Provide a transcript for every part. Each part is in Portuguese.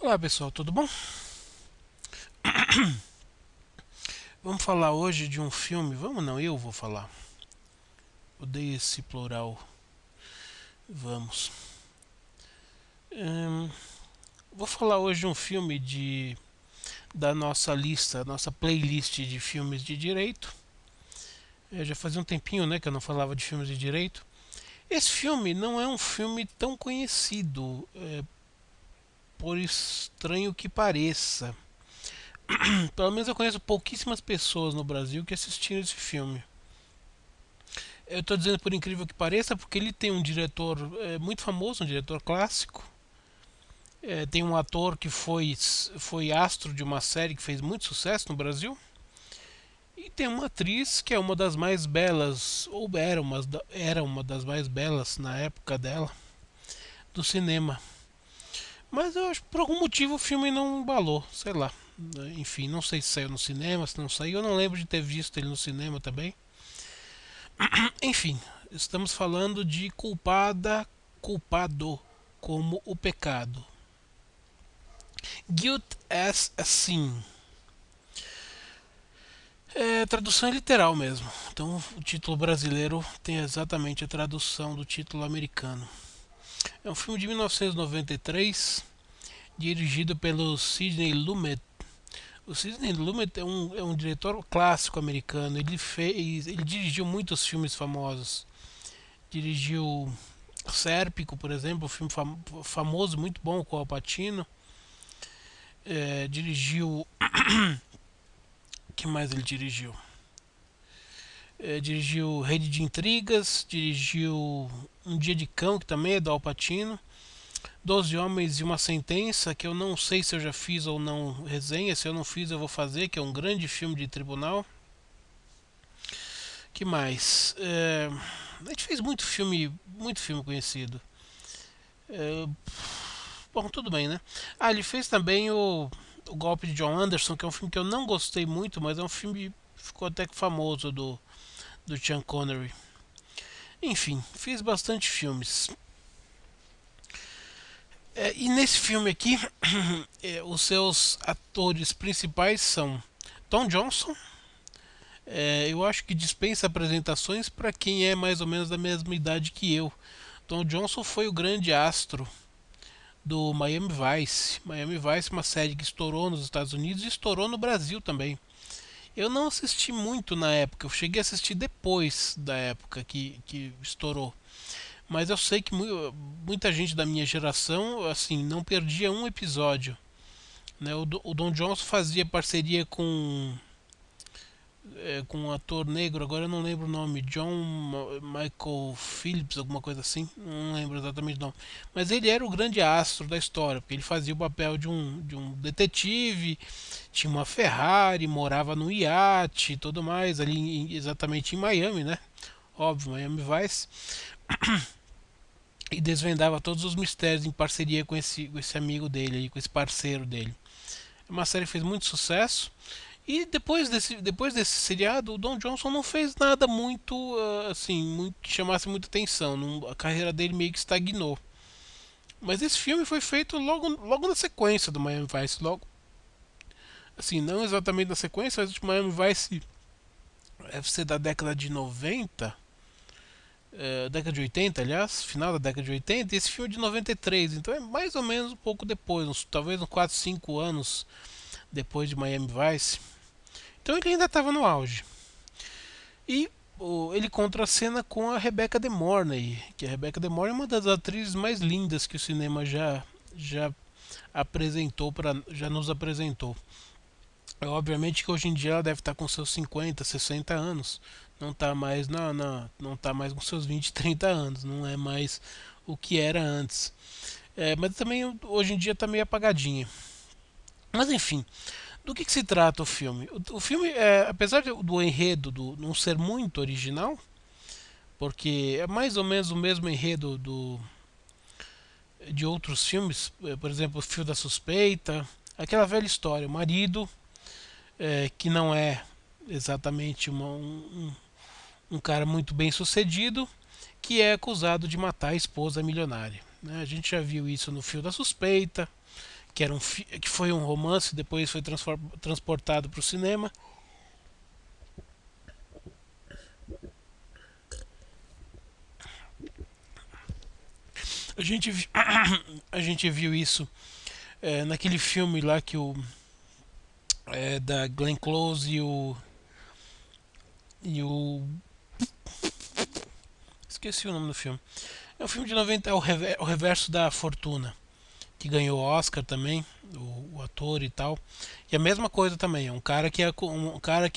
Olá pessoal, tudo bom? Vamos falar hoje de um filme. Vamos não, eu vou falar. Odeio esse plural. Vamos. Hum, Vou falar hoje de um filme da nossa lista, nossa playlist de filmes de direito. Já fazia um tempinho, né, que eu não falava de filmes de direito. Esse filme não é um filme tão conhecido, por estranho que pareça. Pelo menos eu conheço pouquíssimas pessoas no Brasil que assistiram esse filme. Eu estou dizendo por incrível que pareça, porque ele tem um diretor muito famoso, um diretor clássico. Tem um ator que foi astro de uma série que fez muito sucesso no Brasil. E tem uma atriz que é uma das mais belas, ou era uma das mais belas na época dela, do cinema. Mas eu acho que por algum motivo o filme não embalou, sei lá. Enfim, não sei se saiu no cinema, se não saiu. Eu não lembro de ter visto ele no cinema também. Enfim, estamos falando de culpado, como o pecado. Guilt as a Sin. É tradução literal mesmo. Então o título brasileiro tem exatamente a tradução do título americano. É um filme de 1993, dirigido pelo Sidney Lumet. O Sidney Lumet é um diretor clássico americano. Ele dirigiu muitos filmes famosos. Dirigiu Sérpico, por exemplo, um filme famoso, muito bom, com o Al Pacino. Dirigiu. Que mais ele dirigiu? Dirigiu Rede de Intrigas, dirigiu Um Dia de Cão, que também é do Al Pacino. Doze Homens e uma Sentença, que eu não sei se eu já fiz ou não resenha. Se eu não fiz, eu vou fazer, que é um grande filme de tribunal. Que mais? A gente fez muito filme conhecido. É, Bom, tudo bem, né? Ele fez também o Golpe de John Anderson, que é um filme que eu não gostei muito, mas é um filme que ficou até que famoso do Sean Connery. Enfim, fiz bastante filmes. E nesse filme aqui, os seus atores principais são Tom Johnson. Eu acho que dispensa apresentações para quem é mais ou menos da mesma idade que eu. Tom Johnson foi o grande astro do Miami Vice. Miami Vice é uma série que estourou nos Estados Unidos e estourou no Brasil também. Eu não assisti muito na época, eu cheguei a assistir depois da época que estourou. Mas eu sei que muita gente da minha geração, assim, não perdia um episódio. Né? O Don Johnson fazia parceria com um ator negro, agora eu não lembro o nome, Michael Phillips, alguma coisa assim, não lembro exatamente o nome. Mas ele era o grande astro da história, porque ele fazia o papel de um detetive, tinha uma Ferrari, morava no iate e tudo mais, exatamente em Miami, né? Óbvio, Miami Vice. E desvendava todos os mistérios em parceria com esse amigo dele, com esse parceiro dele. É uma série que fez muito sucesso. E depois desse seriado, o Don Johnson não fez nada muito, que chamasse muita atenção. A carreira dele meio que estagnou. Mas esse filme foi feito logo na sequência do Miami Vice. Logo, assim, não exatamente na sequência, mas o Miami Vice deve ser da década de 90, década de 80, aliás, final da década de 80, e esse filme é de 93, então é mais ou menos um pouco depois, talvez uns 4, 5 anos depois de Miami Vice. Então ele ainda estava no auge. E ele contracena com a Rebecca De Mornay, que a Rebecca De Mornay é uma das atrizes mais lindas que o cinema já já nos apresentou. Obviamente que hoje em dia ela deve estar com seus 50, 60 anos. Não está mais não tá mais com seus 20, 30 anos. Não é mais o que era antes. Mas também hoje em dia está meio apagadinha. Mas enfim, do que se trata o filme? O filme, apesar do enredo não ser muito original, porque é mais ou menos o mesmo enredo de outros filmes, por exemplo, O Fio da Suspeita, aquela velha história, o marido, que não é exatamente um cara muito bem sucedido, que é acusado de matar a esposa milionária. Né? A gente já viu isso no Fio da Suspeita, que foi um romance, depois foi transportado para o cinema. A gente, a gente viu isso naquele filme lá que da Glenn Close e o esqueci o nome do filme. É um filme de 90, é o Reverso da Fortuna, que ganhou Oscar também, o ator e tal. E a mesma coisa também, é um cara que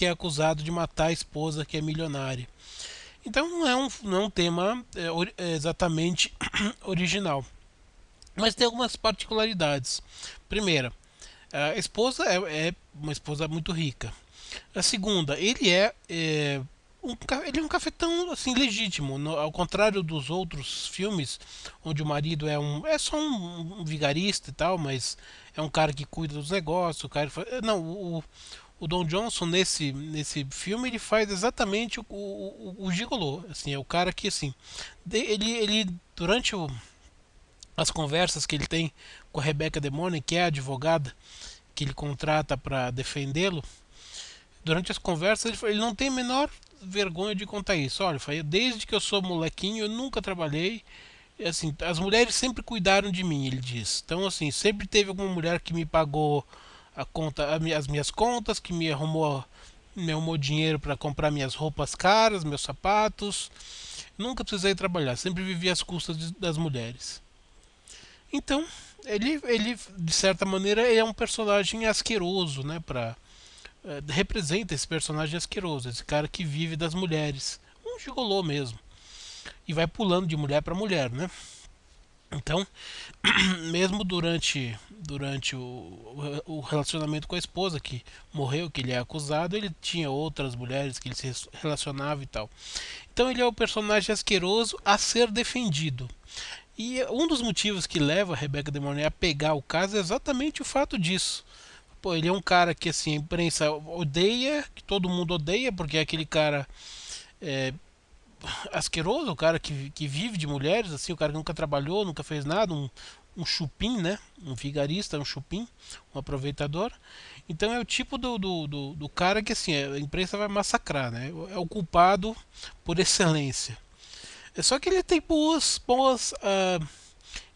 é acusado de matar a esposa que é milionária. Então não é um tema exatamente original, mas tem algumas particularidades. Primeira, a esposa é uma esposa muito rica. A segunda, ele é um cafetão assim legítimo, ao contrário dos outros filmes onde o marido é só um vigarista e tal, mas é um cara que cuida dos negócios, o cara não, o Don Johnson nesse filme ele faz exatamente o gigolô, assim, é o cara que assim, ele durante as conversas que ele tem com a Rebecca De Mornay, que é a advogada que ele contrata para defendê-lo, durante as conversas ele não tem a menor vergonha de contar isso. Olha, desde que eu sou molequinho eu nunca trabalhei. Assim, as mulheres sempre cuidaram de mim, ele diz. Então, assim, sempre teve alguma mulher que me pagou a conta, as minhas contas, que me arrumou dinheiro para comprar minhas roupas caras, meus sapatos. Nunca precisei trabalhar, sempre vivi às custas das mulheres. Então, ele de certa maneira, é um personagem asqueroso, né, representa esse personagem asqueroso, esse cara que vive das mulheres, um gigolô mesmo, e vai pulando de mulher para mulher, né? Então, mesmo durante o relacionamento com a esposa que morreu, que ele é acusado, ele tinha outras mulheres que ele se relacionava e tal. Então ele é o personagem asqueroso a ser defendido. E um dos motivos que leva a Rebecca De Mornay a pegar o caso é exatamente o fato disso. Pô, ele é um cara que assim, a imprensa odeia, que todo mundo odeia, porque é aquele cara é, asqueroso, o cara que vive de mulheres, assim, o cara que nunca trabalhou, nunca fez nada, um chupim, né? Um vigarista, um chupim, um aproveitador. Então é o tipo do cara que assim, a imprensa vai massacrar, né? É o culpado por excelência. É só que ele tem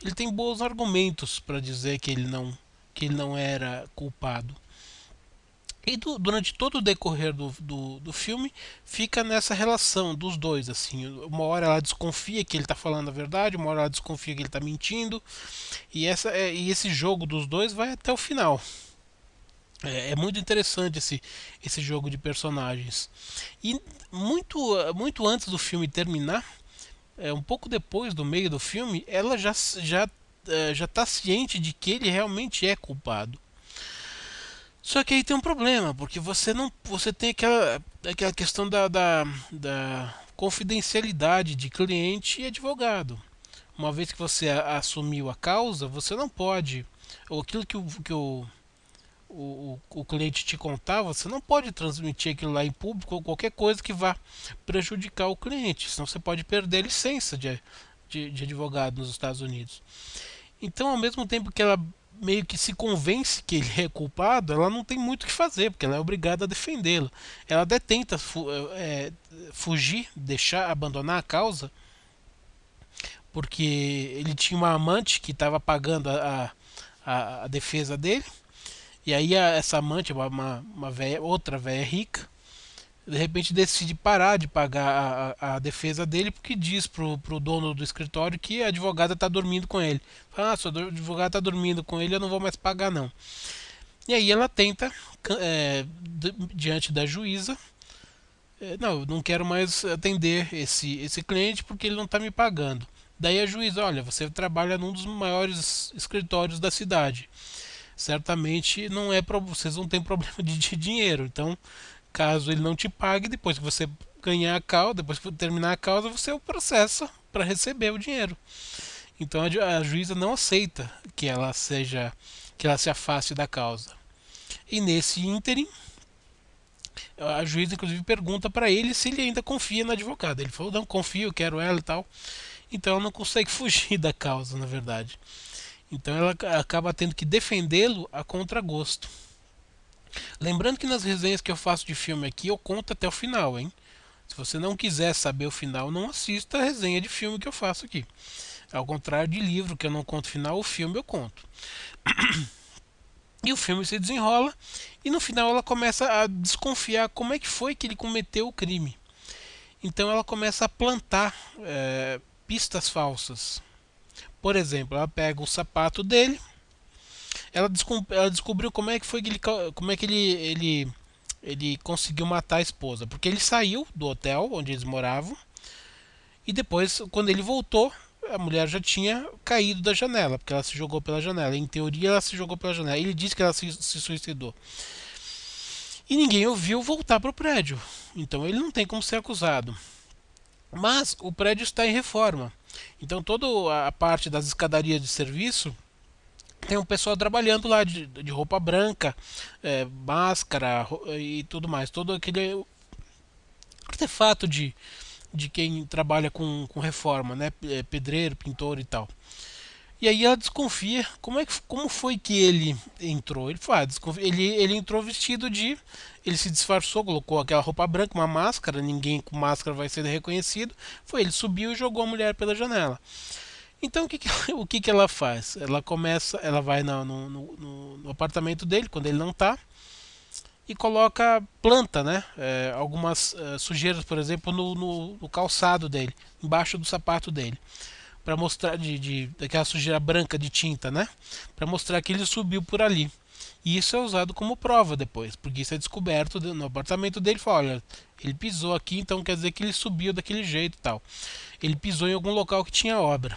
ele tem bons argumentos para dizer que ele não era culpado. E durante todo o decorrer do filme fica nessa relação dos dois, assim, uma hora ela desconfia que ele está falando a verdade, uma hora ela desconfia que ele está mentindo, e esse jogo dos dois vai até o final. É muito interessante esse jogo de personagens. E muito antes do filme terminar, um pouco depois do meio do filme, ela já está ciente de que ele realmente é culpado. Só que aí tem um problema, porque você não, você tem aquela questão da confidencialidade de cliente e advogado. Uma vez que você assumiu a causa, você não pode, ou aquilo o cliente te contar, você não pode transmitir aquilo lá em público ou qualquer coisa que vá prejudicar o cliente, senão você pode perder a licença de advogado nos Estados Unidos. Então, ao mesmo tempo que ela meio que se convence que ele é culpado, ela não tem muito o que fazer, porque ela é obrigada a defendê-lo. Ela até tenta fugir, abandonar a causa, porque ele tinha uma amante que estava pagando a defesa dele, e aí essa amante, outra véia rica, de repente decide parar de pagar a defesa dele porque diz pro dono do escritório que a advogada está dormindo com ele. Fala, se a advogada está dormindo com ele, eu não vou mais pagar não. E aí ela tenta, diante da juíza, não, eu não quero mais atender esse cliente porque ele não está me pagando. Daí a juíza, olha, você trabalha num dos maiores escritórios da cidade. Certamente não é vocês não têm problema de dinheiro, então caso ele não te pague, depois que você ganhar a causa, depois que terminar a causa, você o processa para receber o dinheiro. Então a juíza não aceita que ela se afaste da causa. E nesse ínterim, a juíza inclusive pergunta para ele se ele ainda confia na advogada. Ele falou: "Não confio, quero ela e tal". Então ela não consegue fugir da causa, na verdade. Então ela acaba tendo que defendê-lo a contragosto. Lembrando que nas resenhas que eu faço de filme aqui eu conto até o final, hein? Se você não quiser saber o final, não assista a resenha de filme que eu faço aqui. Ao contrário de livro, que eu não conto o final, o filme eu conto. E o filme se desenrola e no final ela começa a desconfiar como é que foi que ele cometeu o crime. Então ela começa a plantar pistas falsas. Por exemplo, ela pega o sapato dele, ela descobriu como é que foi que ele conseguiu matar a esposa, porque ele saiu do hotel onde eles moravam e depois, quando ele voltou, a mulher já tinha caído da janela, porque ela se jogou pela janela. Em teoria, ela se jogou pela janela. Ele disse que ela se suicidou. E ninguém ouviu voltar para o prédio. Então ele não tem como ser acusado. Mas o prédio está em reforma. Então toda a parte das escadarias de serviço tem um pessoal trabalhando lá de roupa branca, máscara e tudo mais. Todo aquele artefato de quem trabalha com reforma, né? Pedreiro, pintor e tal. E aí ela desconfia como foi que ele entrou. Ele fala, ele entrou vestido de. Ele se disfarçou, colocou aquela roupa branca, uma máscara, ninguém com máscara vai ser reconhecido. Foi, ele subiu e jogou a mulher pela janela. Então o que ela faz? Ela vai no apartamento dele, quando ele não tá, e coloca planta, né? Algumas sujeiras, por exemplo, no calçado dele, embaixo do sapato dele, para mostrar daquela sujeira branca de tinta, né? Para mostrar que ele subiu por ali. E isso é usado como prova depois, porque isso é descoberto no apartamento dele. Fala, olha, ele pisou aqui, então quer dizer que ele subiu daquele jeito e tal. Ele pisou em algum local que tinha obra.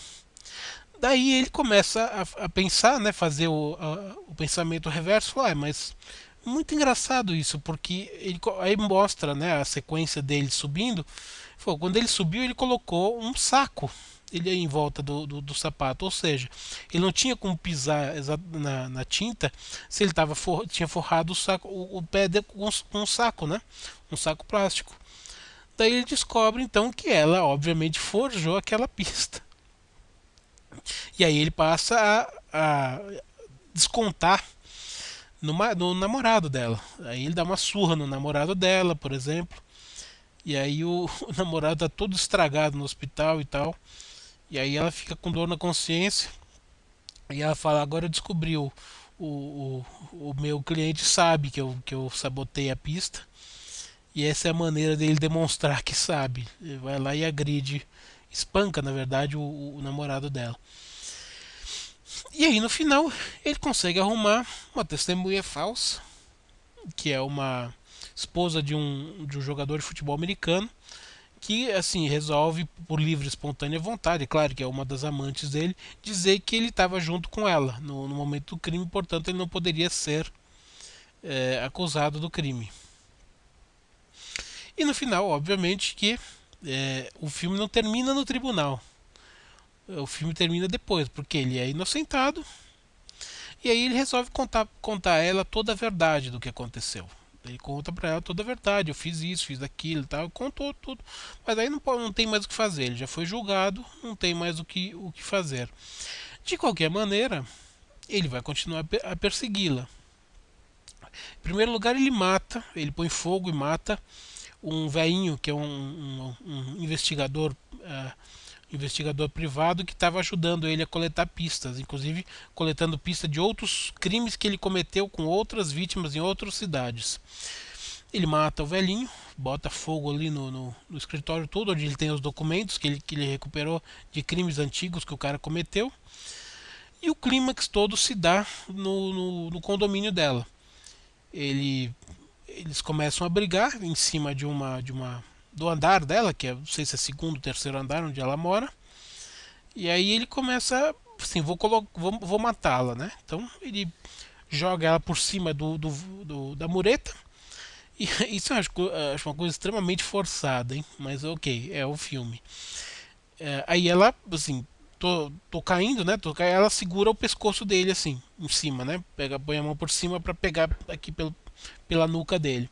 Daí ele começa a pensar, né, fazer o pensamento reverso, falar, mas muito engraçado isso, porque aí mostra, né, a sequência dele subindo. Quando ele subiu, ele colocou um saco ele em volta do sapato, ou seja, ele não tinha como pisar na tinta se ele tinha forrado o pé com um saco, né, um saco plástico. Daí ele descobre então que ela, obviamente, forjou aquela pista. E aí ele passa a descontar no namorado dela. Aí ele dá uma surra no namorado dela, por exemplo. E aí o namorado tá todo estragado no hospital e tal. E aí ela fica com dor na consciência. E ela fala, agora eu descobri o meu cliente sabe que eu sabotei a pista. E essa é a maneira dele demonstrar que sabe. Ele vai lá e agride, espanca na verdade o namorado dela. E aí no final ele consegue arrumar uma testemunha falsa, que é uma esposa de um jogador de futebol americano, que assim resolve por livre e espontânea vontade, claro que é uma das amantes dele, dizer que ele estava junto com ela no momento do crime, portanto ele não poderia ser acusado do crime. E no final, obviamente, que o filme não termina no tribunal. O filme termina depois, porque ele é inocentado. E aí ele resolve contar a ela toda a verdade do que aconteceu. Ele conta pra ela toda a verdade. Eu fiz isso, fiz aquilo e tal. Contou tudo. Mas aí não tem mais o que fazer. Ele já foi julgado, não tem mais o que fazer. De qualquer maneira, ele vai continuar a persegui-la. Em primeiro lugar, ele põe fogo e mata um velhinho que é um investigador privado que estava ajudando ele a coletar pistas, inclusive coletando pistas de outros crimes que ele cometeu com outras vítimas em outras cidades. Ele mata o velhinho, bota fogo ali no escritório todo, onde ele tem os documentos que ele recuperou de crimes antigos que o cara cometeu. E o clímax todo se dá no condomínio dela. Eles começam a brigar em cima do andar dela, que é, não sei se é segundo, terceiro andar onde ela mora. E aí ele começa assim, vou matá-la, né? Então ele joga ela por cima da mureta. E isso eu acho uma coisa extremamente forçada, hein? Mas ok, é o filme. Aí ela, assim, tô caindo, né? Ela segura o pescoço dele assim, em cima, né? Põe a mão por cima para pegar aqui pela nuca dele.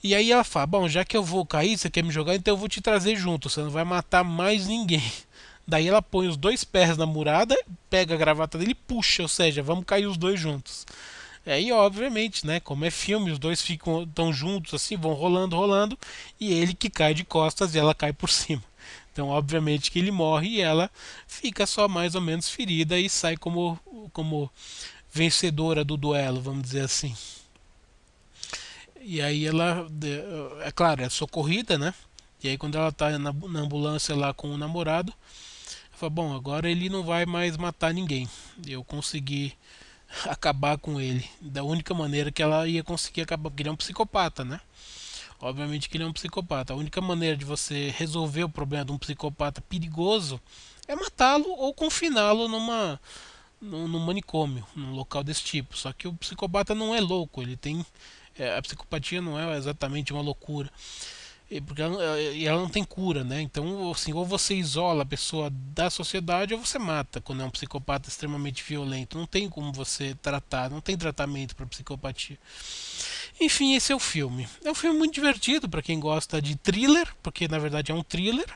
E aí ela fala, bom, já que eu vou cair, você quer me jogar, então eu vou te trazer junto, você não vai matar mais ninguém. Daí ela põe os dois pés na murada, pega a gravata dele e puxa, ou seja, vamos cair os dois juntos. Aí, obviamente, né, como é filme, os dois ficam tão juntos assim, vão rolando, rolando, e ele que cai de costas e ela cai por cima. Então, obviamente que ele morre e ela fica só mais ou menos ferida e sai como vencedora do duelo, vamos dizer assim. E aí ela, é claro, é socorrida, né? E aí quando ela tá na ambulância lá com o namorado, ela fala, bom, agora ele não vai mais matar ninguém. Eu consegui acabar com ele. Da única maneira que ela ia conseguir acabar, porque ele é um psicopata, né? Obviamente que ele é um psicopata. A única maneira de você resolver o problema de um psicopata perigoso é matá-lo ou confiná-lo num manicômio, num local desse tipo. Só que o psicopata não é louco, ele tem. A psicopatia não é exatamente uma loucura. Porque ela não tem cura, né? Então, assim, ou você isola a pessoa da sociedade ou você mata quando é um psicopata extremamente violento. Não tem como você tratar, não tem tratamento para psicopatia. Enfim, esse é o filme. É um filme muito divertido para quem gosta de thriller, porque na verdade é um thriller,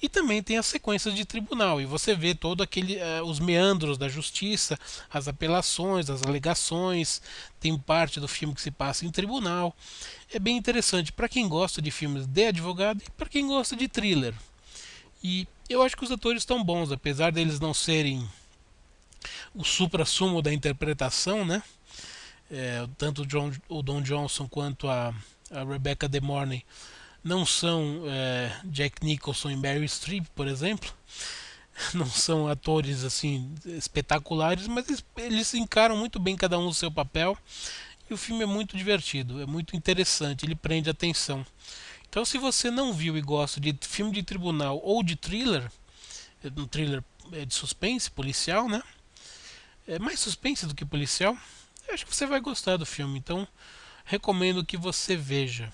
e também tem as sequências de tribunal. E você vê todo aquele os meandros da justiça, as apelações, as alegações. Tem parte do filme que se passa em tribunal. É bem interessante para quem gosta de filmes de advogado e para quem gosta de thriller. E eu acho que os atores estão bons, apesar deles não serem o supra-sumo da interpretação, né? Tanto o Don Johnson quanto a Rebecca De Mornay não são Jack Nicholson e Meryl Streep, por exemplo. Não são atores assim espetaculares, mas eles encaram muito bem cada um o seu papel. E o filme é muito divertido, é muito interessante, ele prende a atenção. Então, se você não viu e gosta de filme de tribunal ou de thriller, um thriller de suspense, policial, né? É mais suspense do que policial. Eu acho que você vai gostar do filme, então recomendo que você veja.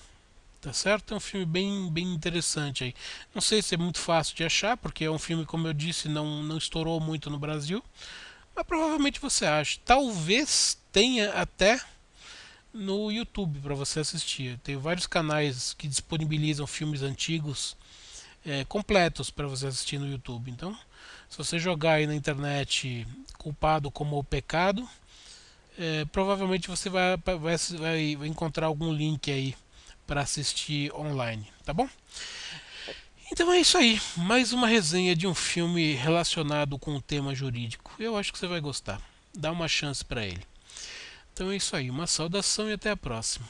Tá certo? É um filme bem interessante aí. Não sei se é muito fácil de achar, porque é um filme, como eu disse, não estourou muito no Brasil. Mas provavelmente você acha. Talvez tenha até no YouTube para você assistir. Tem vários canais que disponibilizam filmes antigos completos para você assistir no YouTube. Então, se você jogar aí na internet Culpado como o Pecado, provavelmente você vai encontrar algum link aí para assistir online, tá bom? Então é isso aí, mais uma resenha de um filme relacionado com o tema jurídico. Eu acho que você vai gostar. Dá uma chance para ele. Então é isso aí, uma saudação e até a próxima.